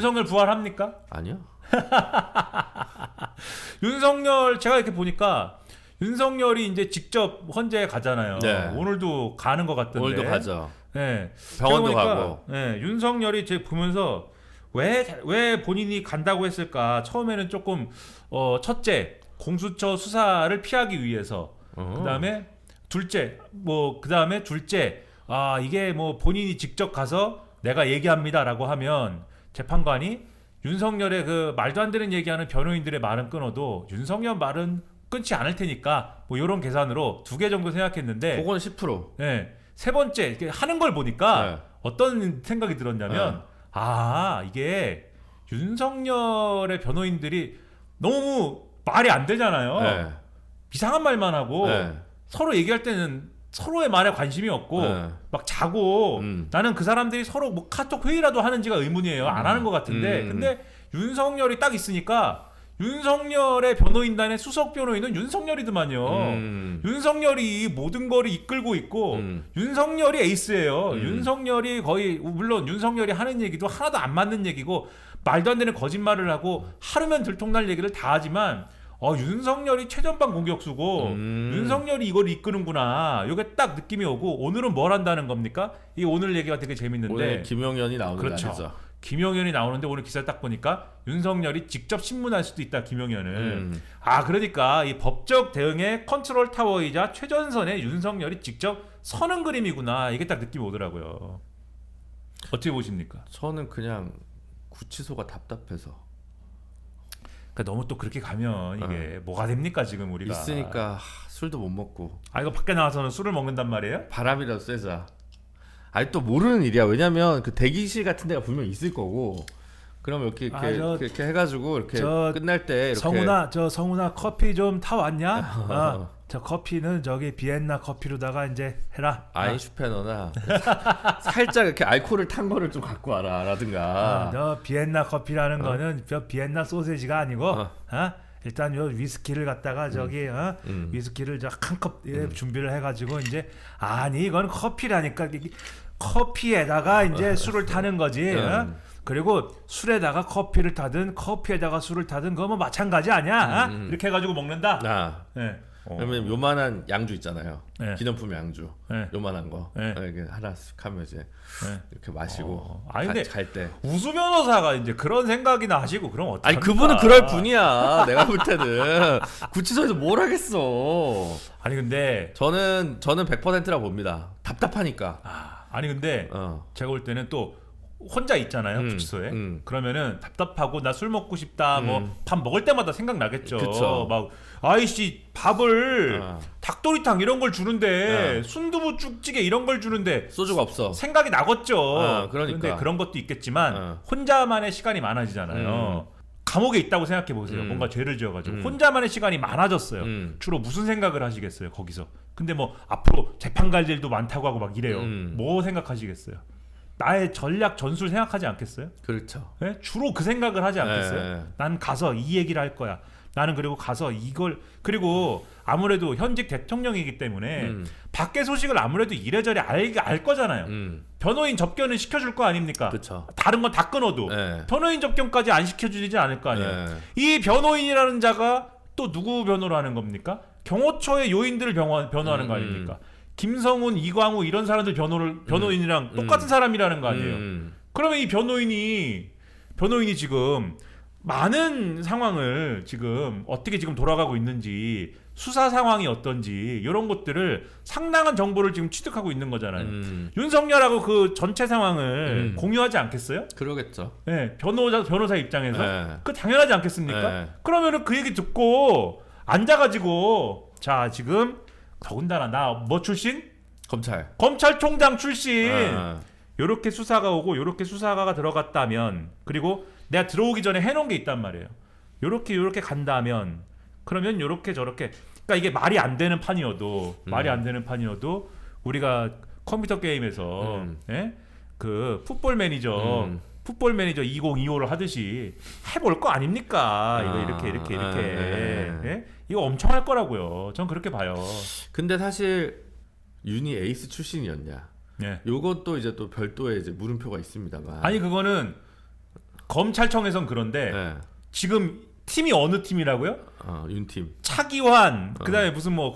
윤석열 부활합니까? 아니요. 윤석열 제가 이렇게 보니까 윤석열이 이제 직접 헌재에 가잖아요. 네. 오늘도 가는 것 같던데. 오늘도 가죠. 네. 병원도 제가 보니까, 가고. 네, 윤석열이 제가 보면서 왜 본인이 간다고 했을까? 처음에는 조금 첫째 공수처 수사를 피하기 위해서, 그다음에 둘째 이게 뭐 본인이 직접 가서 내가 얘기합니다라고 하면 재판관이 윤석열의 그 말도 안 되는 얘기하는 변호인들의 말은 끊어도 윤석열 말은 끊지 않을 테니까 뭐 이런 계산으로 2개 정도 생각했는데 그건 10%. 네, 세 번째 이렇게 하는 걸 보니까 네. 어떤 생각이 들었냐면 이게 윤석열의 변호인들이 너무 말이 안 되잖아요. 네. 이상한 말만 하고 네. 서로 얘기할 때는 서로의 말에 관심이 없고 네. 막 자고 나는 그 사람들이 서로 뭐 카톡 회의라도 하는지가 의문이에요. 안 하는 것 같은데 근데 윤석열이 딱 있으니까 윤석열의 변호인단의 수석 변호인은 윤석열이더만요. 윤석열이 모든 거를 이끌고 있고 윤석열이 에이스예요. 윤석열이 거의 물론 윤석열이 하는 얘기도 하나도 안 맞는 얘기고 말도 안 되는 거짓말을 하고 하루면 들통날 얘기를 다 하지만 윤석열이 최전방 공격수고 윤석열이 이걸 이끄는구나. 이게 딱 느낌이 오고 오늘은 뭘 한다는 겁니까? 이 오늘 얘기가 되게 재밌는데 오늘 김용현이 나오는 그렇죠. 날이죠. 김용현이 나오는데 오늘 기사를 딱 보니까 윤석열이 직접 신문할 수도 있다. 김용현은. 그러니까 이 법적 대응의 컨트롤 타워이자 최전선에 윤석열이 직접 서는 그림이구나. 이게 딱 느낌이 오더라고요. 어떻게 보십니까? 저는 그냥 구치소가 답답해서. 그러니까 너무 또 그렇게 가면 이게 뭐가 됩니까 지금 우리가 있으니까 술도 못 먹고. 이거 밖에 나와서는 술을 먹는단 말이에요? 바람이라도 쐬자. 아니 또 모르는 일이야. 왜냐면 그 대기실 같은 데가 분명 있을 거고. 그럼 이렇게 해가지고 이렇게 끝날 때 이렇게 성훈아 커피 좀 타왔냐? 저 커피는 저기 비엔나 커피로다가 이제 해라. 아인슈페너나 살짝 이렇게 알코올을 탄 거를 좀 갖고 와라라든가. 저 비엔나 커피라는 거는 저 비엔나 소세지가 아니고 일단 요 위스키를 갖다가 저기 위스키를 저 한 컵 준비를 해가지고 이제 이건 커피라니까 커피에다가 이제 술을 타는 거지. 그리고 술에다가 커피를 타든 커피에다가 술을 타든 그거 뭐 마찬가지 아니야? 이렇게 해가지고 먹는다. 네. 그러면 요만한 양주 있잖아요. 네. 기념품 양주. 네. 요만한 거. 네. 이렇게 하나씩 하면 이제 이렇게 마시고 근데 갈 때. 우수 변호사가 이제 그런 생각이나 하시고 그럼 어떡합니까? 아니 그분은 그럴 분이야. 내가 볼 때는 구치소에서 뭘 하겠어. 아니 근데 저는 100%라 봅니다. 답답하니까. 아니 근데 제가 볼 때는 또 혼자 있잖아요 구치소에. 그러면은 답답하고 나 술 먹고 싶다 뭐 밥 먹을 때마다 생각나겠죠. 그쵸. 막 아이씨 밥을 닭도리탕 이런 걸 주는데 순두부 쭉찌개 이런 걸 주는데 소주가 없어. 생각이 나겠죠. 그러니까. 그런데 그런 것도 있겠지만 혼자만의 시간이 많아지잖아요. 감옥에 있다고 생각해 보세요. 뭔가 죄를 지어가지고 혼자만의 시간이 많아졌어요. 주로 무슨 생각을 하시겠어요 거기서. 근데 뭐 앞으로 재판 갈 일도 많다고 하고 막 이래요. 뭐 생각하시겠어요? 나의 전략 전술 생각하지 않겠어요? 그렇죠. 네? 주로 그 생각을 하지 않겠어요? 네. 난 가서 이 얘기를 할 거야. 나는 그리고 가서 이걸 그리고 아무래도 현직 대통령이기 때문에 밖의 소식을 아무래도 이래저래 알 거잖아요. 변호인 접견은 시켜줄 거 아닙니까? 그쵸. 다른 건 다 끊어도 변호인 접견까지 안 시켜주지 않을 거 아니에요. 이 변호인이라는 자가 또 누구 변호를 하는 겁니까? 경호처의 요인들을 변호하는 거 아닙니까? 김성훈, 이광우 이런 사람들 변호인이랑 똑같은 사람이라는 거 아니에요. 그러면 이 변호인이 지금 많은 상황을 지금 어떻게 지금 돌아가고 있는지 수사 상황이 어떤지 이런 것들을 상당한 정보를 지금 취득하고 있는 거잖아요. 윤석열하고 그 전체 상황을 공유하지 않겠어요? 그러겠죠. 네, 변호사 입장에서 그 당연하지 않겠습니까? 그러면은 그 얘기 듣고 앉아가지고 자 지금 더군다나 나 뭐 출신? 검찰총장 출신. 요렇게 수사가 오고 요렇게 수사가 들어갔다면 그리고 내가 들어오기 전에 해놓은 게 있단 말이에요. 요렇게 간다면 그러면 요렇게 저렇게 그러니까 이게 말이 안 되는 판이어도 우리가 컴퓨터 게임에서 그 풋볼 매니저 2025를 하듯이 해볼 거 아닙니까? 이거 이렇게 이거 엄청 할 거라고요. 전 그렇게 봐요. 근데 사실 윤이 에이스 출신이었냐? 요것도 이제 또 별도의 이제 물음표가 있습니다만. 아니 그거는 검찰청에선 그런데 지금 팀이 어느 팀이라고요? 윤팀. 차기환, 그다음에 무슨 뭐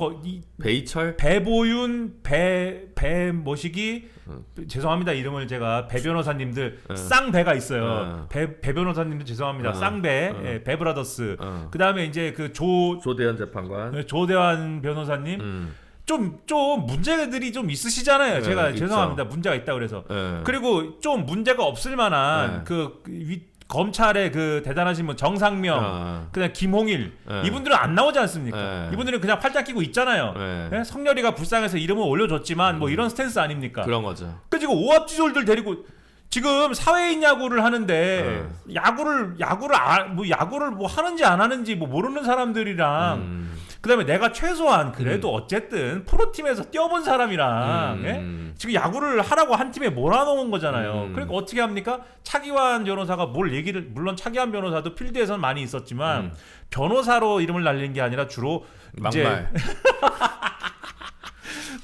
배이철, 배보윤, 배모시기, 죄송합니다 이름을 제가 배 변호사님들 쌍배가 있어요. 배 변호사님들 죄송합니다. 쌍배, 배 브라더스. 그다음에 이제 그 조대환 재판관, 조대환 변호사님. 좀 문제들이 좀 있으시잖아요. 제가 있죠. 죄송합니다. 문제가 있다 그래서. 그리고 좀 문제가 없을 만한 검찰의 그 대단하신 분 정상명, 그다음 김홍일 이분들은 안 나오지 않습니까? 이분들은 그냥 팔짱 끼고 있잖아요. 성렬이가 불쌍해서 이름을 올려줬지만 뭐 이런 스탠스 아닙니까? 그런 거죠. 지금 오합지졸들 데리고 지금 사회인 야구를 하는데 야구를 뭐 하는지 안 하는지 뭐 모르는 사람들이랑 그다음에 내가 최소한 그래도 어쨌든 프로팀에서 뛰어본 사람이랑 지금 야구를 하라고 한 팀에 몰아놓은 거잖아요. 그러니까 어떻게 합니까? 차기환 변호사가 물론 차기환 변호사도 필드에서는 많이 있었지만 변호사로 이름을 날린 게 아니라 주로 막말. 이제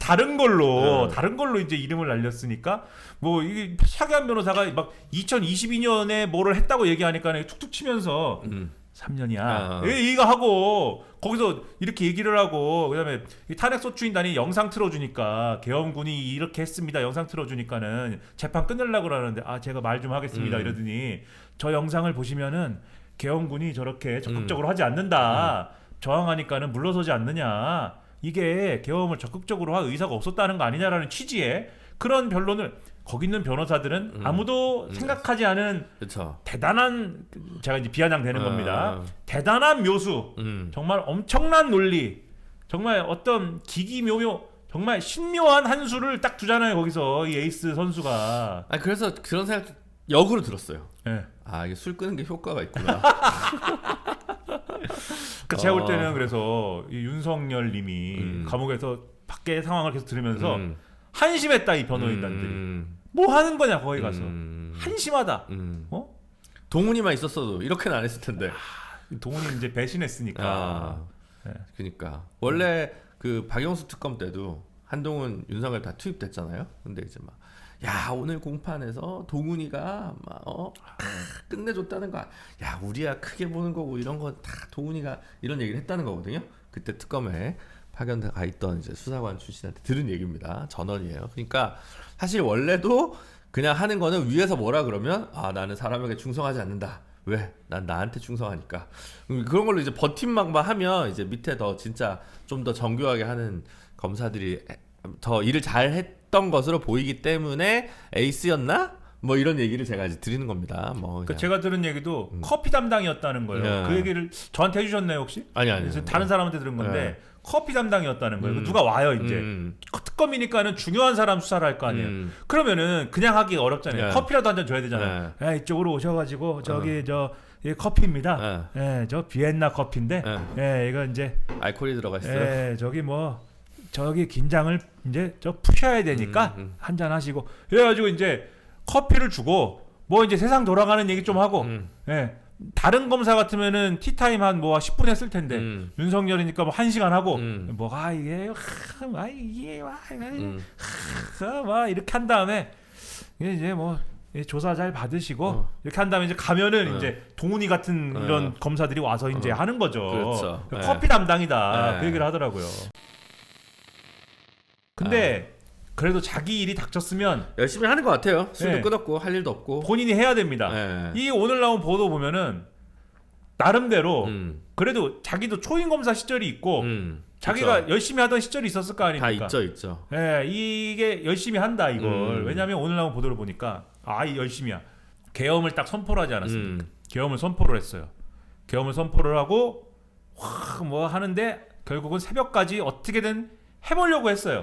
다른 걸로 이제 이름을 날렸으니까 뭐 이게 차기환 변호사가 막 2022년에 뭐를 했다고 얘기하니까 툭툭 치면서 3년이야. 이거 하고 거기서 이렇게 얘기를 하고 그다음에 탄핵소추인단이 영상 틀어주니까 계엄군이 이렇게 했습니다. 영상 틀어주니까는 재판 끊으려고 그러는데 제가 말 좀 하겠습니다. 이러더니 저 영상을 보시면은 계엄군이 저렇게 적극적으로 하지 않는다. 저항하니까는 물러서지 않느냐. 이게 계엄을 적극적으로 할 의사가 없었다는 거 아니냐라는 취지의 그런 변론을 거기 있는 변호사들은 아무도 생각하지 않은 그쵸. 대단한 제가 이제 비아냥되는 겁니다. 대단한 묘수, 정말 엄청난 논리, 정말 어떤 기기묘묘, 정말 신묘한 한 수를 딱 두잖아요. 거기서 이 에이스 선수가. 그래서 그런 생각 역으로 들었어요. 네. 이게 술 끄는 게 효과가 있구나. 제가 볼 때는 그래서 이 윤석열님이 감옥에서 밖에 상황을 계속 들으면서. 한심했다 이 변호인단들이. 뭐 하는 거냐 거기 가서. 한심하다. 동훈이만 있었어도 이렇게는 안 했을 텐데. 동훈이 이제 배신했으니까. 네. 그러니까 원래 그 박영수 특검 때도 한동훈, 윤석열 다 투입됐잖아요. 근데 이제 막 오늘 공판에서 동훈이가 막 끝내줬다는 거. 우리야 크게 보는 거고 이런 거 다 동훈이가 이런 얘기를 했다는 거거든요. 그때 특검에 파견가 있던 이제 수사관 출신한테 들은 얘기입니다. 전언이에요. 그러니까 사실 원래도 그냥 하는 거는 위에서 뭐라 그러면 나는 사람에게 충성하지 않는다. 왜? 난 나한테 충성하니까. 그런 걸로 이제 버팀막만 하면 이제 밑에 더 진짜 좀 더 정교하게 하는 검사들이 더 일을 잘 했던 것으로 보이기 때문에 에이스였나? 뭐 이런 얘기를 제가 이제 드리는 겁니다. 뭐 제가 들은 얘기도 커피 담당이었다는 거예요. 그 얘기를 저한테 해주셨나요 혹시? 아니. 다른 사람한테 들은 건데 커피 담당이었다는 거예요. 누가 와요 이제. 특검이니까는 중요한 사람 수사를 할 거 아니에요. 그러면은 그냥 하기 어렵잖아요. 커피라도 한 잔 줘야 되잖아요. 이쪽으로 오셔가지고 저기 이 커피입니다. 저 비엔나 커피인데 이거 이제 알코올이 들어가 있어요. 저기 긴장을 이제 푸셔야 되니까 한 잔 하시고 그래가지고 이제 커피를 주고 뭐 이제 세상 돌아가는 얘기 좀 하고 다른 검사 같으면은 티타임 한 10분 했을 텐데 윤석열이니까 1시간 하고 이렇게 한 다음에 이제 조사 잘 받으시고 이렇게 한 다음에 이제 가면은 이제 동훈이 같은 이런 검사들이 와서 이제 하는 거죠. 그렇죠. 커피 담당이다 그 얘기를 하더라고요. 근데 그래도 자기 일이 닥쳤으면 열심히 하는 것 같아요. 술도 끊었고 할 일도 없고 본인이 해야 됩니다. 이 오늘 나온 보도 보면은 나름대로 그래도 자기도 초임 검사 시절이 있고 자기가 열심히 하던 시절이 있었을 거 아닙니까? 다 있죠. 이게 열심히 한다 이걸. 왜냐하면 오늘 나온 보도를 보니까 이 열심히야. 계엄을 딱 선포를 하지 않았습니까? 계엄을 선포를 했어요. 계엄을 선포를 하고 뭐 하는데 결국은 새벽까지 어떻게든 해보려고 했어요.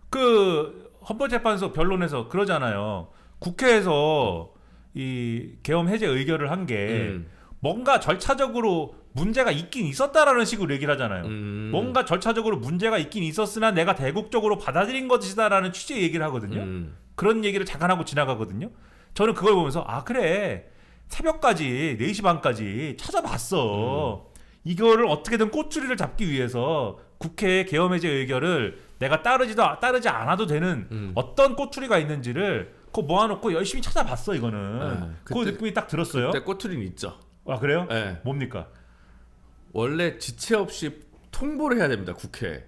그 헌법재판소 변론에서 그러잖아요. 국회에서 이 계엄 해제 의결을 한 게 뭔가 절차적으로 문제가 있긴 있었다라는 식으로 얘기를 하잖아요. 뭔가 절차적으로 문제가 있긴 있었으나 내가 대국적으로 받아들인 것이다라는 취지의 얘기를 하거든요. 그런 얘기를 잠깐 하고 지나가거든요. 저는 그걸 보면서 그래 새벽까지 4시 반까지 찾아봤어. 이거를 어떻게든 꼬투리를 잡기 위해서 국회 계엄 해제 의결을 내가 따르지 않아도 되는 어떤 꼬투리가 있는지를 그거 모아놓고 열심히 찾아봤어 이거는. 그 느낌이 딱 들었어요. 그때 꼬투리는 있죠. 아 그래요? 네. 뭡니까? 원래 지체 없이 통보를 해야 됩니다. 국회에.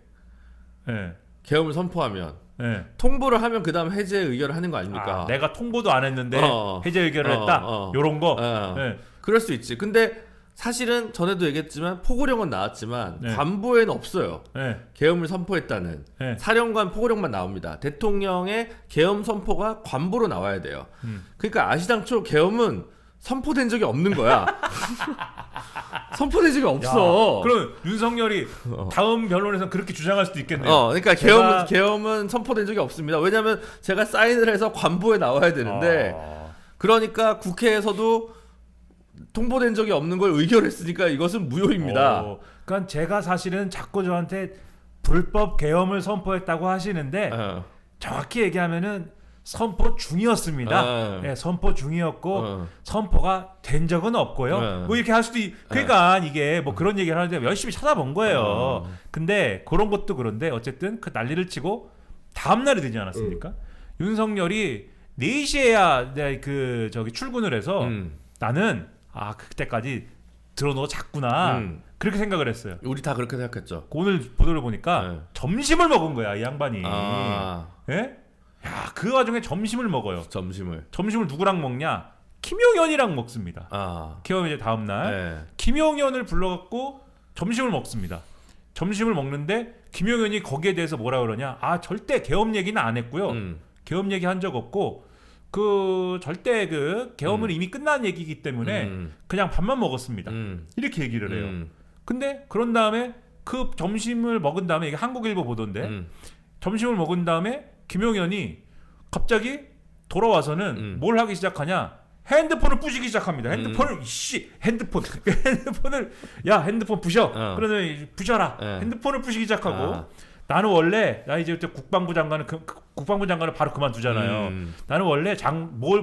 네. 계엄을 선포하면. 네. 통보를 하면 그 다음 해제 의결을 하는 거 아닙니까? 아, 내가 통보도 안 했는데 해제 의결을 했다? 요런 거? 네. 그럴 수 있지. 근데 사실은 전에도 얘기했지만 포고령은 나왔지만 네. 관보에는 없어요. 네. 계엄을 선포했다는 네. 사령관 포고령만 나옵니다. 대통령의 계엄 선포가 관보로 나와야 돼요. 그러니까 아시당초 계엄은 선포된 적이 없는 거야. 선포된 적이 없어. 야, 그럼 윤석열이 다음 변론에서 그렇게 주장할 수도 있겠네요. 그러니까 계엄은 선포된 적이 없습니다. 왜냐하면 제가 사인을 해서 관보에 나와야 되는데 그러니까 국회에서도 통보된 적이 없는 걸 의결했으니까 이것은 무효입니다. 그러니까 제가 사실은 자꾸 저한테 불법 계엄을 선포했다고 하시는데 정확히 얘기하면은 선포 중이었습니다. 네, 선포 중이었고 선포가 된 적은 없고요. 뭐 이렇게 할 수도 그러니까 이게 뭐 그런 얘기를 하는데 열심히 찾아본 거예요. 근데 그런 것도 그런데 어쨌든 그 난리를 치고 다음 날이 되지 않았습니까? 윤석열이 4시에야 그 저기 출근을 해서 나는 그때까지 들어놓아 잤구나. 그렇게 생각을 했어요. 우리 다 그렇게 생각했죠. 오늘 보도를 보니까 점심을 먹은 거야 이 양반이. 예? 야, 그 와중에 점심을 먹어요. 점심을 누구랑 먹냐? 김용현이랑 먹습니다. 계엄 이제 다음 날 김용현을 불러갖고 점심을 먹습니다. 점심을 먹는데 김용현이 거기에 대해서 뭐라 그러냐? 절대 계엄 얘기는 안 했고요. 계엄 얘기 한 적 없고 그 절대 그 계엄은 이미 끝난 얘기이기 때문에 그냥 밥만 먹었습니다. 이렇게 얘기를 해요. 근데 그런 다음에 그 점심을 먹은 다음에 이게 한국일보 보도인데 점심을 먹은 다음에 김용현이 갑자기 돌아와서는 뭘 하기 시작하냐? 핸드폰을 부시기 시작합니다. 핸드폰을 핸드폰 부셔. 그러면 부셔라. 핸드폰을 부시기 시작하고 나는 원래 나 이제 국방부 장관을 바로 그만두잖아요. 나는 원래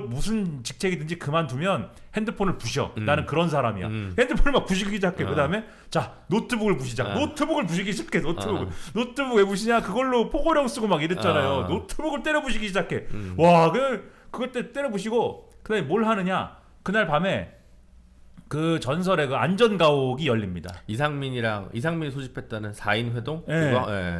무슨 직책이든지 그만두면 핸드폰을 부셔. 나는 그런 사람이야. 핸드폰을 막 부시기 시작해. 그다음에 자 노트북을 부시자. 노트북을 부시기 시작해. 노트북 왜 부시냐? 그걸로 포고령 쓰고 막 이랬잖아요. 노트북을 때려 부시기 시작해. 와, 그걸 때려 부시고 그다음에 뭘 하느냐? 그날 밤에 그 전설의 그 안전가옥이 열립니다. 이상민이 소집했다는 4인 회동?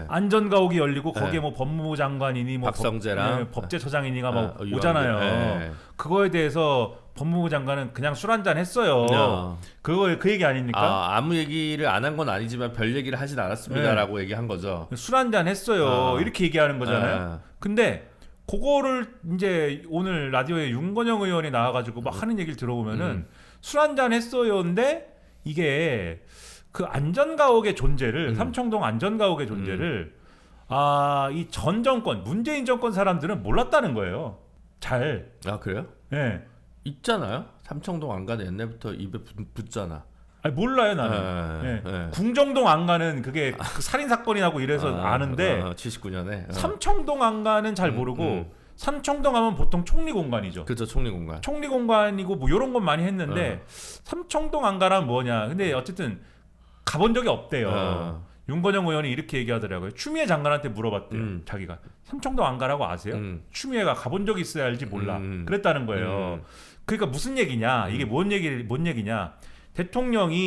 안전가옥이 열리고 거기에 뭐 법무부 장관이니 뭐 박성재랑 법제처장이니가 뭐 오잖아요. 그거에 대해서 법무부 장관은 그냥 술 한잔 했어요. 그 얘기 아닙니까? 아무 얘기를 안 한 건 아니지만 별 얘기를 하진 않았습니다라고 얘기한 거죠. 술 한잔 했어요. 이렇게 얘기하는 거잖아요. 근데 그거를 이제 오늘 라디오에 윤건영 의원이 나와가지고 막 하는 얘기를 들어보면은 술 한잔 했어요인데 이게 그 안전가옥의 존재를 삼청동 안전가옥의 존재를 이 전 정권 문재인 정권 사람들은 몰랐다는 거예요. 잘. 그래요? 네. 있잖아요. 삼청동 안 가는 옛날부터 입에 붙잖아. 몰라요 나는. 궁정동 안 가는 그게 그 살인 사건이 나고 이래서 아는데 79년에 삼청동 안 가는 잘 모르고 삼청동 하면 보통 총리공관이죠. 그렇죠, 총리공관. 총리공관이고 뭐 이런 건 많이 했는데 삼청동 안 가라면 뭐냐. 근데 어쨌든 가본 적이 없대요. 윤건영 의원이 이렇게 얘기하더라고요. 추미애 장관한테 물어봤대요. 자기가 삼청동 안 가라고 아세요? 추미애가 가본 적이 있어야 알지 몰라. 그랬다는 거예요. 그러니까 무슨 얘기냐? 이게 뭔 얘기냐? 대통령만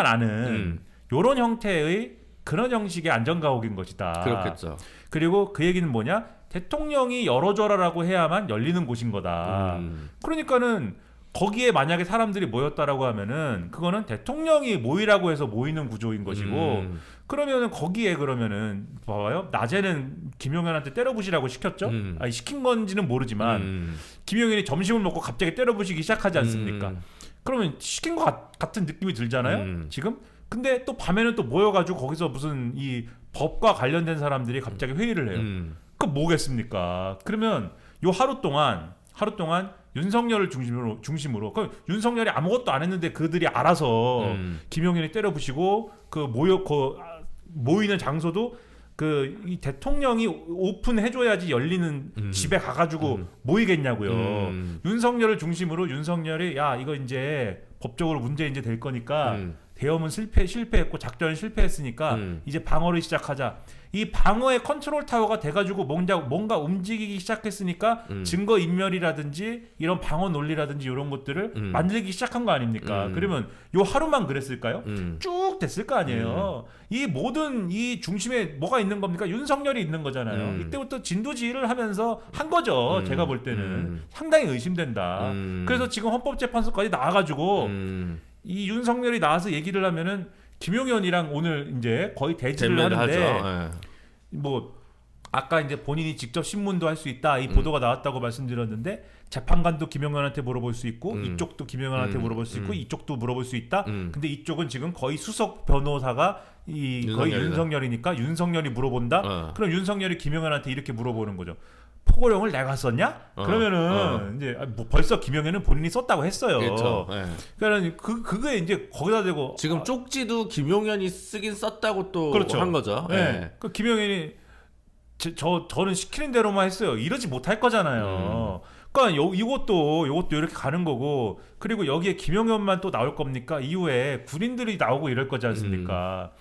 아는 이런 형태의 그런 형식의 안전가옥인 것이다. 그렇겠죠. 그리고 그 얘기는 뭐냐? 대통령이 열어줘라라고 해야만 열리는 곳인 거다. 그러니까는 거기에 만약에 사람들이 모였다라고 하면은 그거는 대통령이 모이라고 해서 모이는 구조인 것이고 그러면은 거기에 그러면은 봐봐요. 낮에는 김용현한테 때려부시라고 시켰죠. 시킨 건지는 모르지만 김용현이 점심을 먹고 갑자기 때려부시기 시작하지 않습니까? 그러면 시킨 것 같은 느낌이 들잖아요. 지금. 근데 또 밤에는 또 모여가지고 거기서 무슨 이 법과 관련된 사람들이 갑자기 회의를 해요. 그 뭐겠습니까? 그러면 요 하루 동안 윤석열을 중심으로 그럼 윤석열이 아무것도 안 했는데 그들이 알아서 김용현이 때려부시고 그 모이는 장소도 이 대통령이 오픈해줘야지 열리는 집에 가가지고 모이겠냐고요. 윤석열을 중심으로 윤석열이 이거 이제 법적으로 문제 이제 될 거니까 대엄은 실패했고 작전은 실패했으니까 이제 방어를 시작하자. 이 방어의 컨트롤 타워가 돼가지고 뭔가 움직이기 시작했으니까 증거 인멸이라든지 이런 방어 논리라든지 이런 것들을 만들기 시작한 거 아닙니까? 그러면 요 하루만 그랬을까요? 쭉 됐을 거 아니에요. 이 모든 이 중심에 뭐가 있는 겁니까? 윤석열이 있는 거잖아요. 이때부터 진두지휘를 하면서 한 거죠. 제가 볼 때는 상당히 의심된다. 그래서 지금 헌법재판소까지 나와가지고 이 윤석열이 나와서 얘기를 하면은 김용현이랑 오늘 이제 거의 대峙를 하는데 뭐 아까 이제 본인이 직접 신문도 할 수 있다 이 보도가 나왔다고 말씀드렸는데 재판관도 김용현한테 물어볼 수 있고 이쪽도 김용현한테 물어볼 수 있고 이쪽도 물어볼 수 있다. 근데 이쪽은 지금 거의 수석 변호사가 거의 윤석열이니까 윤석열이 물어본다. 그럼 윤석열이 김용현한테 이렇게 물어보는 거죠. 포고령을 내가 썼냐? 그러면은 이제 뭐 벌써 김용현은 본인이 썼다고 했어요. 그렇죠. 그러니까 그게 이제 거기다 대고 지금 쪽지도 김용현이 쓰긴 썼다고 또 그렇죠. 한 거죠. 그 김용현이 저는 시키는 대로만 했어요. 이러지 못할 거잖아요. 그러니까 이것도 이렇게 가는 거고 그리고 여기에 김용현만 또 나올 겁니까? 이후에 군인들이 나오고 이럴 거지 않습니까?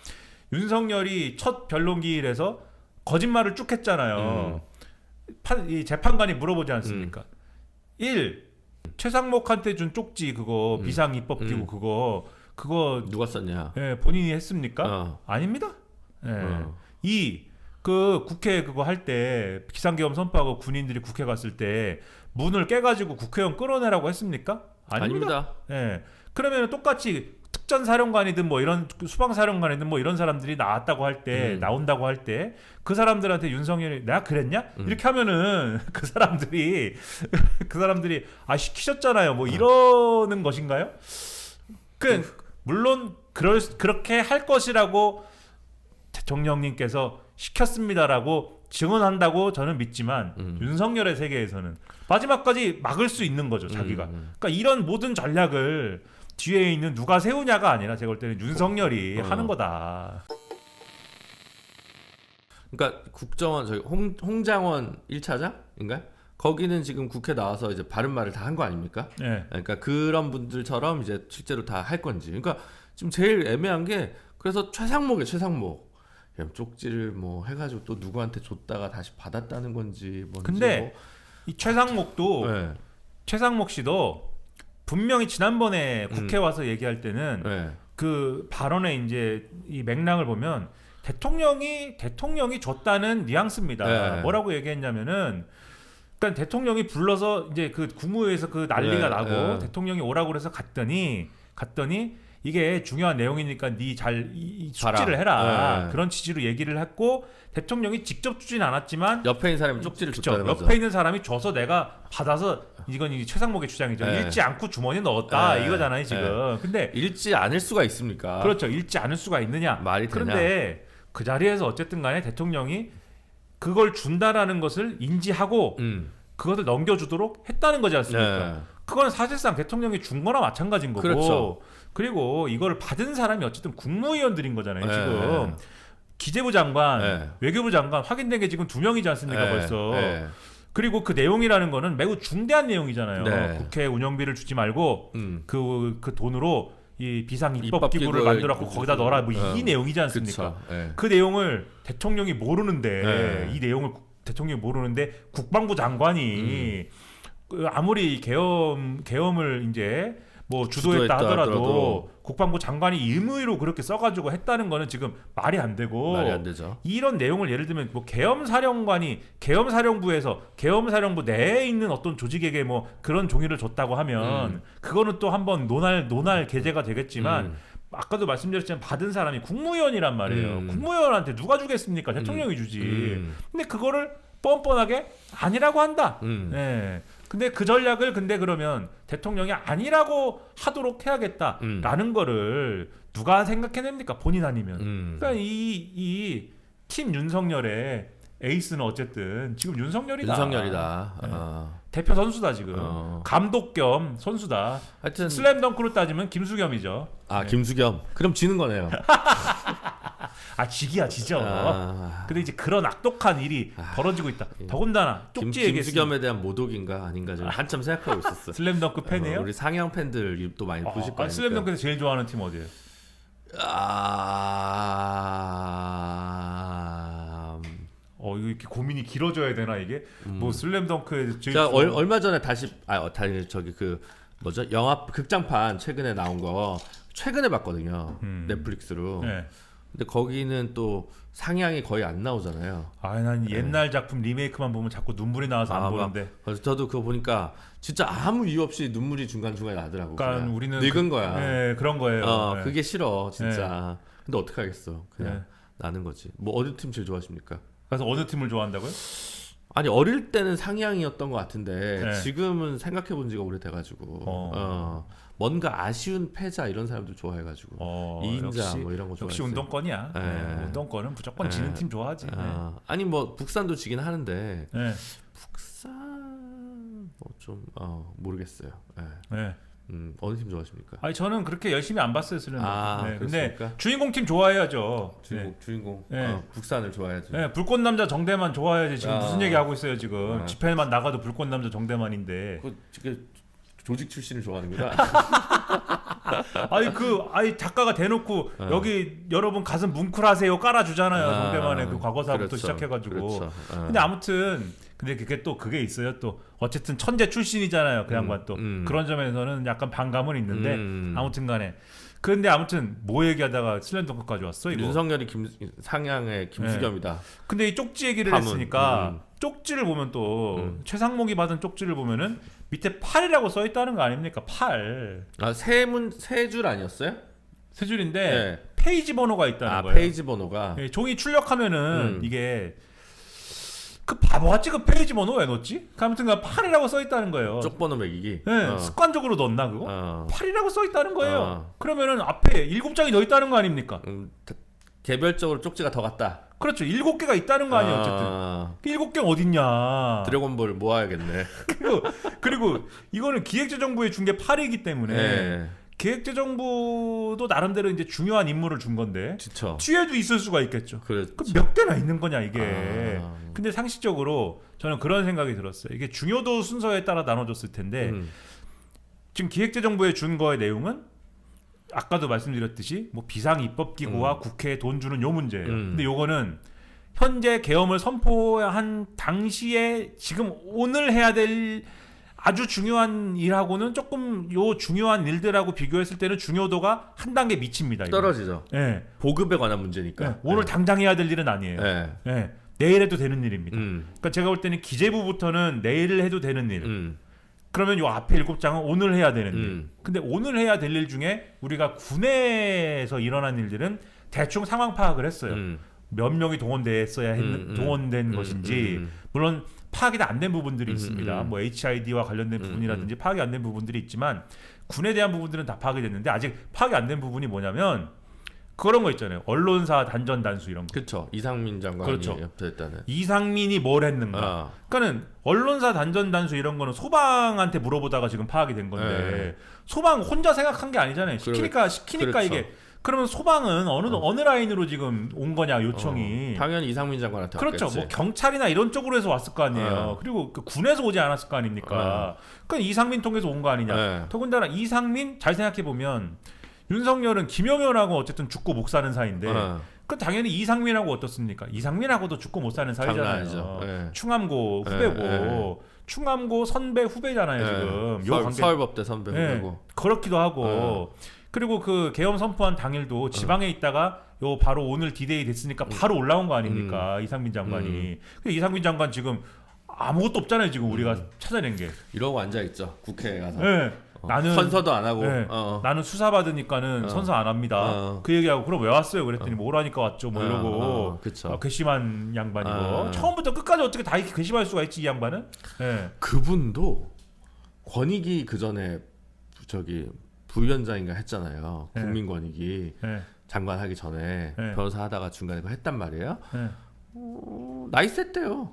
윤석열이 첫 변론기일에서 거짓말을 쭉 했잖아요. 이 재판관이 물어보지 않습니까? 1. 최상목한테 준 쪽지 그거 비상 입법기구 그거 누가 썼냐? 예, 본인이 했습니까? 아닙니다. 예. 2. 그 국회 그거 할 때 비상계엄 선포하고 군인들이 국회 갔을 때 문을 깨가지고 국회의원 끌어내라고 했습니까? 아닙니다. 예. 그러면 똑같이 특전사령관이든 뭐 이런 수방사령관이든 뭐 이런 사람들이 나왔다고 할 때 나온다고 할 때 그 사람들한테 윤석열이 내가 그랬냐? 이렇게 하면은 그 사람들이 시키셨잖아요. 뭐 이러는 것인가요? 물론 그렇게 할 것이라고 대통령님께서 시켰습니다라고 증언한다고 저는 믿지만 윤석열의 세계에서는 마지막까지 막을 수 있는 거죠. 자기가. 그러니까 이런 모든 전략을 뒤에 있는 누가 세우냐가 아니라 제가 볼 때는 윤석열이 하는 거다. 그러니까 국정원 저기 홍장원 1차장인가요? 거기는 지금 국회 나와서 이제 바른 말을 다 한 거 아닙니까? 네. 그러니까 그런 분들처럼 이제 실제로 다 할 건지. 그러니까 지금 제일 애매한 게 그래서 최상목 쪽지를 뭐 해가지고 또 누구한테 줬다가 다시 받았다는 건지 뭔지. 근데 이 최상목도 최상목 씨도 분명히 지난번에 국회 와서 얘기할 때는 그 발언의 이제 이 맥락을 보면 대통령이 줬다는 뉘앙스입니다. 뭐라고 얘기했냐면은 그러니까 대통령이 불러서 이제 그 국무회의에서 그 난리가 나고 대통령이 오라고 그래서 갔더니 이게 중요한 내용이니까 네 잘 숙지를 해라. 그런 취지로 얘기를 했고 대통령이 직접 주진 않았지만 옆에 있는 사람이 쪽지를 줬다는 거죠. 옆에 있는 사람이 줘서 내가 받아서 이건 이제 최상목의 주장이죠. 읽지 않고 주머니에 넣었다 이거잖아요 지금. 근데 읽지 않을 수가 있습니까? 그렇죠. 읽지 않을 수가 있느냐. 말이 되냐. 그런데 그 자리에서 어쨌든 간에 대통령이 그걸 준다라는 것을 인지하고 그것을 넘겨주도록 했다는 거지 않습니까? 그건 사실상 대통령이 준 거나 마찬가지인 거고. 그렇죠. 그리고 이걸 받은 사람이 어쨌든 국무위원들인 거잖아요. 지금 기재부 장관, 외교부 장관 확인된 게 지금 2명이지 않습니까? 벌써. 그리고 그 내용이라는 거는 매우 중대한 내용이잖아요. 국회 운영비를 주지 말고 그 돈으로 이 비상 입법기구를 만들었고 거기다 넣어라 뭐 이 내용이지 않습니까? 그 내용을 대통령이 모르는데 이 내용을 대통령이 모르는데 국방부 장관이 아무리 계엄을 이제 뭐 주도했다 하더라도 국방부 장관이 임의로 그렇게 써가지고 했다는 거는 지금 말이 안 되고 말이 안 되죠. 이런 내용을 예를 들면 뭐 계엄사령관이 계엄사령부에서 계엄사령부 내에 있는 어떤 조직에게 뭐 그런 종이를 줬다고 하면 그거는 또 한번 논할 계제가 되겠지만 아까도 말씀드렸지만 받은 사람이 국무위원이란 말이에요. 국무위원한테 누가 주겠습니까? 대통령이 주지. 근데 그거를 뻔뻔하게 아니라고 한다. 네. 근데 그 전략을 그러면 대통령이 아니라고 하도록 해야겠다라는 거를 누가 생각해냅니까? 본인 아니면. 그러니까 이 팀 윤석열의 에이스는 어쨌든 지금 윤석열이다. 네. 대표 선수다 지금. 감독 겸 선수다. 하여튼 슬램덩크로 따지면 김수겸이죠. 네. 김수겸. 그럼 지는 거네요. 지기야 지죠. 근데 이제 그런 악독한 일이 벌어지고 있다. 더군다나 쪽지 김수겸에 대한 모독인가 아닌가 지금 한참 생각하고 있었어. 슬램덩크 팬이에요? 우리 상영 팬들 또 많이 보실 거예요. 슬램덩크에서 제일 좋아하는 팀 어디예요? 이거 이렇게 고민이 길어져야 되나 이게? 뭐 슬램덩크에 제가 얼마 전에 다시 저기 그 뭐죠? 영화 극장판 최근에 나온 거 최근에 봤거든요. 넷플릭스로. 네. 근데 거기는 또 상향이 거의 안 나오잖아요. 난 옛날 작품 리메이크만 보면 자꾸 눈물이 나와서 안 보는데. 그래서 저도 그거 보니까 진짜 아무 이유 없이 눈물이 중간중간에 나더라고요. 그러니까 우리는 늙은 거야. 네, 그런 거예요. 네. 그게 싫어 진짜. 근데 어떻게 하겠어? 그냥 나는 거지. 뭐 어느 팀 제일 좋아하십니까? 그래서 어느 팀을 좋아한다고요? 아니 어릴 때는 상향이었던 것 같은데 지금은 생각해본 지가 오래돼가지고 뭔가 아쉬운 패자 이런 사람들 좋아해가지고 이인자 뭐 이런 거 좋아해요. 역시 운동권이야. 운동권은 무조건 지는 팀 좋아하지. 아니 뭐 북산도 지긴 하는데 북산 뭐 좀 모르겠어요. 어느 팀 좋아하십니까? 아니 저는 그렇게 열심히 안 봤어요 슬램덩크. 근데 그렇습니까? 주인공 팀 좋아해야죠. 주인공. 북산을 좋아해야죠. 불꽃 남자 정대만 좋아해야지. 지금 무슨 얘기 하고 있어요 지금? 집회만 나가도 불꽃 남자 정대만인데. 그 조직 출신을 좋아하는구나. 아니 작가가 대놓고 여기 여러분 가슴 뭉클하세요 깔아주잖아요. 정대만의 그 과거사부터 그렇죠. 시작해가지고. 그렇죠. 근데 아무튼 근데 그게 있어요. 또 어쨌든 천재 출신이잖아요. 그 양반 또 그런 점에서는 약간 반감은 있는데 아무튼간에. 그런데 아무튼 뭐 얘기하다가 슬램덩크까지 왔어 이거. 윤석열이 상향의 김수겸이다. 근데 이 쪽지 얘기를 했으니까 쪽지를 보면 또 최상목이 받은 쪽지를 보면은 밑에 8이라고 써 있다는 거 아닙니까? 8. 세 줄 아니었어요? 세 줄인데 페이지 번호가 있다는 거예요. 페이지 번호가. 종이 출력하면은 이게 그 바보같이 그 페이지 번호 왜 넣었지? 아무튼 8이라고 써 있다는 거예요. 쪽 번호 매기기. 습관적으로 넣었나 그거? 8이라고 써 있다는 거예요. 그러면은 앞에 7장이 넣어 있다는 거 아닙니까? 개별적으로 쪽지가 더 갔다. 그렇죠. 7개가 있다는 거 아니에요. 어쨌든 7개는 어딨냐. 드래곤볼 모아야겠네. 그리고 이거는 기획재정부에 준 게 8이기 때문에 기획재정부도 나름대로 이제 중요한 임무를 준 건데 그쵸. 뒤에도 있을 수가 있겠죠. 그렇죠. 그럼 몇 개나 있는 거냐 이게. 근데 상식적으로 저는 그런 생각이 들었어요. 이게 중요도 순서에 따라 나눠졌을 텐데 지금 기획재정부에 준 거의 내용은 아까도 말씀드렸듯이 뭐 비상입법기구와 국회에 돈 주는 요 문제예요. 근데 요거는 현재 계엄을 선포한 당시에 지금 오늘 해야 될 아주 중요한 일하고는 조금 요 중요한 일들하고 비교했을 때는 중요도가 한 단계 미칩니다. 이거. 떨어지죠. 보급에 관한 문제니까. 오늘 당장 해야 될 일은 아니에요. 내일 해도 되는 일입니다. 그러니까 제가 볼 때는 기재부부터는 내일 해도 되는 일. 그러면 요 앞에 7장은 오늘 해야 되는 일. 근데 오늘 해야 될 일 중에 우리가 군에서 일어난 일들은 대충 상황 파악을 했어요. 몇 명이 동원된 것인지 물론 파악이 안 된 부분들이 있습니다. 뭐 HID와 관련된 부분이라든지 파악이 안 된 부분들이 있지만 군에 대한 부분들은 다 파악이 됐는데 아직 파악이 안 된 부분이 뭐냐면 그런 거 있잖아요. 언론사 단전 단수 이런 거. 그렇죠. 이상민 장관이 그렇죠. 협조했다는. 이상민이 뭘 했는가. 그러니까는 언론사 단전 단수 이런 거는 소방한테 물어보다가 지금 파악이 된 건데 소방 혼자 생각한 게 아니잖아요. 시키니까 그렇죠. 이게. 그러면 소방은 어느 라인으로 지금 온 거냐 요청이. 당연히 이상민 장관한테 그렇죠. 왔겠지. 뭐 경찰이나 이런 쪽으로 해서 왔을 거 아니에요. 그리고 그 군에서 오지 않았을 거 아닙니까. 그러니까 이상민 통해서 온 거 아니냐. 더군다나 이상민 잘 생각해 보면 윤석열은 김영현하고 어쨌든 죽고 못 사는 사이인데 그 당연히 이상민하고 어떻습니까? 이상민하고도 죽고 못 사는 사이잖아요. 충암고 후배고 충암고 선배 후배잖아요. 지금 요 관계 서울법대 선배 후배고 그렇기도 하고 그리고 그 계엄 선포한 당일도 지방에 있다가 요 바로 오늘 디데이 됐으니까 바로 올라온 거 아닙니까? 이상민 장관이. 근데 이상민 장관 지금 아무것도 없잖아요. 지금 우리가 찾아낸 게. 이러고 앉아 있죠. 국회에 가서. 나는 선서도 안 하고 나는 수사 받으니까는 선서 안 합니다. 그 얘기하고 그럼 왜 왔어요? 그랬더니 뭐라니까 왔죠. 뭐 이러고 괘씸한 양반이고 처음부터 끝까지 어떻게 다 이렇게 괘씸할 수가 있지 이 양반은? 그분도 권익위 그 전에 저기 부위원장인가 했잖아요. 국민권익위 장관 하기 전에 변호사 하다가 중간에 그거 했단 말이에요. 나이 셌대요.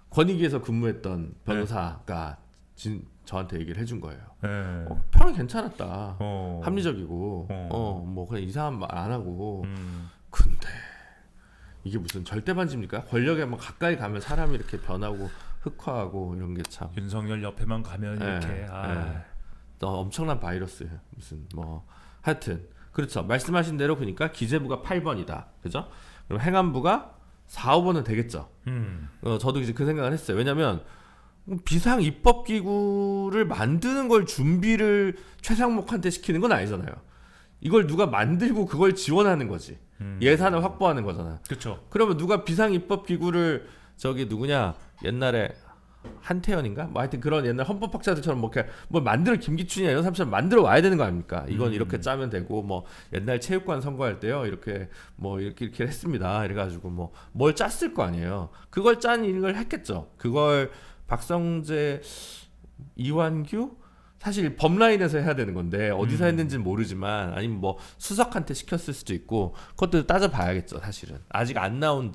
권익위에서 근무했던 변호사가 저한테 얘기를 해준 거예요. 평이 괜찮았다. 합리적이고 뭐 그냥 이상한 말 안 하고. 근데 이게 무슨 절대 반지입니까? 권력에 뭐 가까이 가면 사람이 이렇게 변하고 흑화하고 이런 게 참. 윤석열 옆에만 가면 이렇게. 엄청난 바이러스예요. 무슨 뭐 하여튼 그렇죠. 말씀하신 대로 그러니까 기재부가 8번이다. 그죠? 그럼 행안부가 4, 5번은 되겠죠. 저도 이제 그 생각을 했어요. 왜냐면 비상 입법 기구를 만드는 걸 준비를 최상목한테 시키는 건 아니잖아요. 이걸 누가 만들고 그걸 지원하는 거지. 예산을 확보하는 거잖아. 그렇죠. 그러면 누가 비상 입법 기구를 저기 누구냐 옛날에 한태현인가? 뭐 하여튼 그런 옛날 헌법학자들처럼 뭐 이렇게 뭘 만들어 김기춘이나 이런 사람처럼 만들어 와야 되는 거 아닙니까? 이건 이렇게 짜면 되고 뭐 옛날 체육관 선거할 때요 이렇게 뭐 이렇게 했습니다. 이래가지고 뭐 뭘 짰을 거 아니에요. 그걸 짠 일을 했겠죠. 그걸 박성재, 이완규 사실 법라인에서 해야 되는 건데 어디서 했는지는 모르지만 아니면 뭐 수석한테 시켰을 수도 있고 그것도 따져봐야겠죠. 사실은 아직 안 나온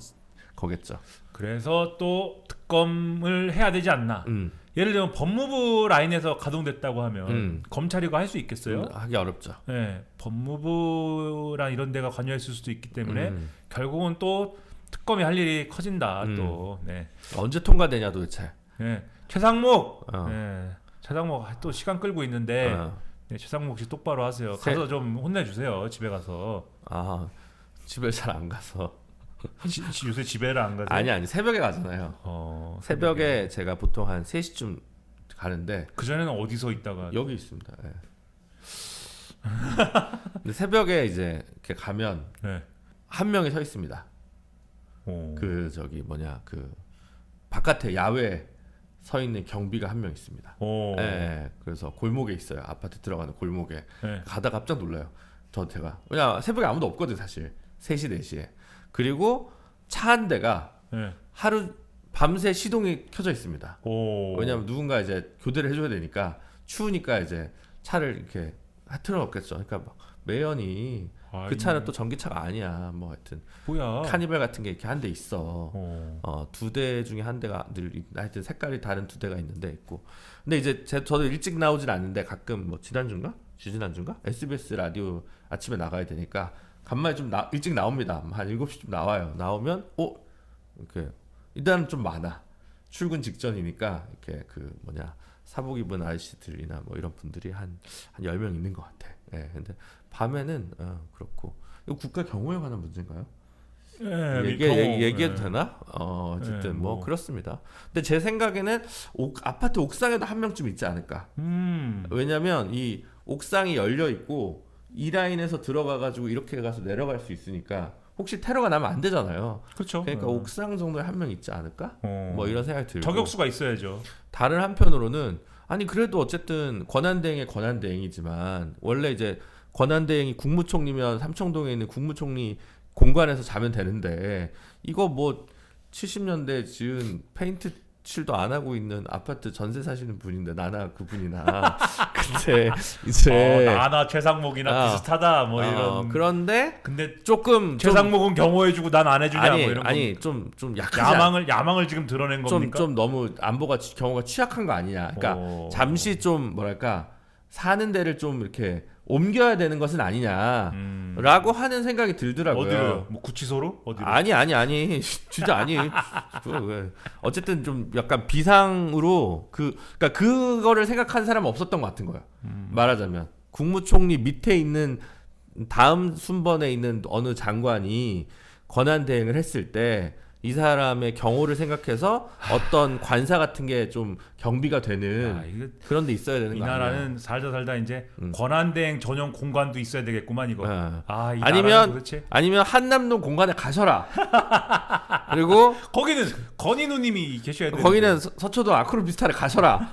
거겠죠. 그래서 또 특검을 해야 되지 않나. 예를 들면 법무부 라인에서 가동됐다고 하면 검찰이 이거 할 수 있겠어요? 하기 어렵죠. 네, 법무부랑 이런 데가 관여했을 수도 있기 때문에 결국은 또 특검이 할 일이 커진다. 또 네. 언제 통과되냐 도대체. 네. 최상목. 네. 최상목 또 시간 끌고 있는데 네, 최상목 씨 똑바로 하세요. 가서 좀 혼내주세요. 집에 가서. 아 집에 잘 안 가서. 요새 집에를 안 가세요? 아니 새벽에 가잖아요. 새벽에 제가 보통 한 3시쯤 가는데 그 전에는 어디서 있다가 여기 있습니다. 네. 근데 새벽에 이제 이렇게 가면 네. 한 명이 서 있습니다. 그 저기 뭐냐 그 바깥에 야외에 서 있는 경비가 한 명 있습니다. 네, 그래서 골목에 있어요. 아파트 들어가는 골목에. 네. 가다 깜짝 놀라요. 제가 왜냐 새벽에 아무도 없거든 사실. 3시 4시에. 그리고 차 한 대가 네. 하루 밤새 시동이 켜져 있습니다. 왜냐하면 누군가 이제 교대를 해줘야 되니까 추우니까 이제 차를 이렇게 틀어놓겠죠. 그러니까 막 매연이 그 차는 또 전기차가 아니야. 뭐 하여튼 뭐야? 카니발 같은 게 이렇게 한 대 있어. 2대 중에 한 대가 늘 하여튼 색깔이 다른 2대가 있는데 있고. 근데 이제 저도 일찍 나오진 않는데 가끔 뭐 지난주인가 SBS 라디오 아침에 나가야 되니까. 간만에 좀 일찍 나옵니다. 한 7시쯤 나와요. 나오면 이렇게 일단은 좀 많아. 출근 직전이니까 이렇게 그 뭐냐 사복 입은 아저씨들이나 뭐 이런 분들이 한 10명 있는 것 같아. 예. 근데 밤에는 그렇고 이거 국가 경호에 관한 문제인가요? 얘기해도 되나? 어쨌든 뭐 그렇습니다. 근데 제 생각에는 아파트 옥상에도 한 명쯤 있지 않을까. 왜냐면 이 옥상이 열려 있고 이 라인에서 들어가가지고 이렇게 가서 내려갈 수 있으니까 혹시 테러가 나면 안 되잖아요. 그렇죠. 그러니까 옥상 정도에 한 명 있지 않을까? 뭐 이런 생각이 들고. 저격수가 있어야죠. 다른 한편으로는 아니 그래도 어쨌든 권한대행의 권한대행이지만 원래 이제 권한대행이 국무총리면 삼청동에 있는 국무총리 공간에서 자면 되는데 이거 뭐 70년대 지은 페인트 칠도 안 하고 있는 아파트 전세 사시는 분인데 나나 그분이나 근데 이제 나나 최상목이나 비슷하다 뭐 이런 그런데 근데 조금 최상목은 경호해주고 난 안 해주냐 아니, 뭐 이런 아니 좀 약하지 야망을 지금 드러낸 겁니까? 좀 너무 안보가 경호가 취약한 거 아니냐. 그러니까 잠시 좀 뭐랄까 사는 데를 좀 이렇게 옮겨야 되는 것은 아니냐라고 하는 생각이 들더라고요. 어디로요? 뭐 구치소로? 어디로? 아니 진짜 아니. 어쨌든 좀 약간 비상으로 그러니까 그거를 생각한 사람은 없었던 것 같은 거예요. 말하자면 국무총리 밑에 있는 다음 순번에 있는 어느 장관이 권한 대행을 했을 때 이 사람의 경호를 생각해서 어떤 관사 같은 게 좀 경비가 되는 그런 데 있어야 되는 거 아니야. 이 나라는 살다 이제 권한대행 전용 공간도 있어야 되겠구만 이거. 아니면 한남동 공간에 가셔라. 그리고 거기는 건희 누님이 계셔야 돼. 거기는 서초동 아크로비스타를 가셔라.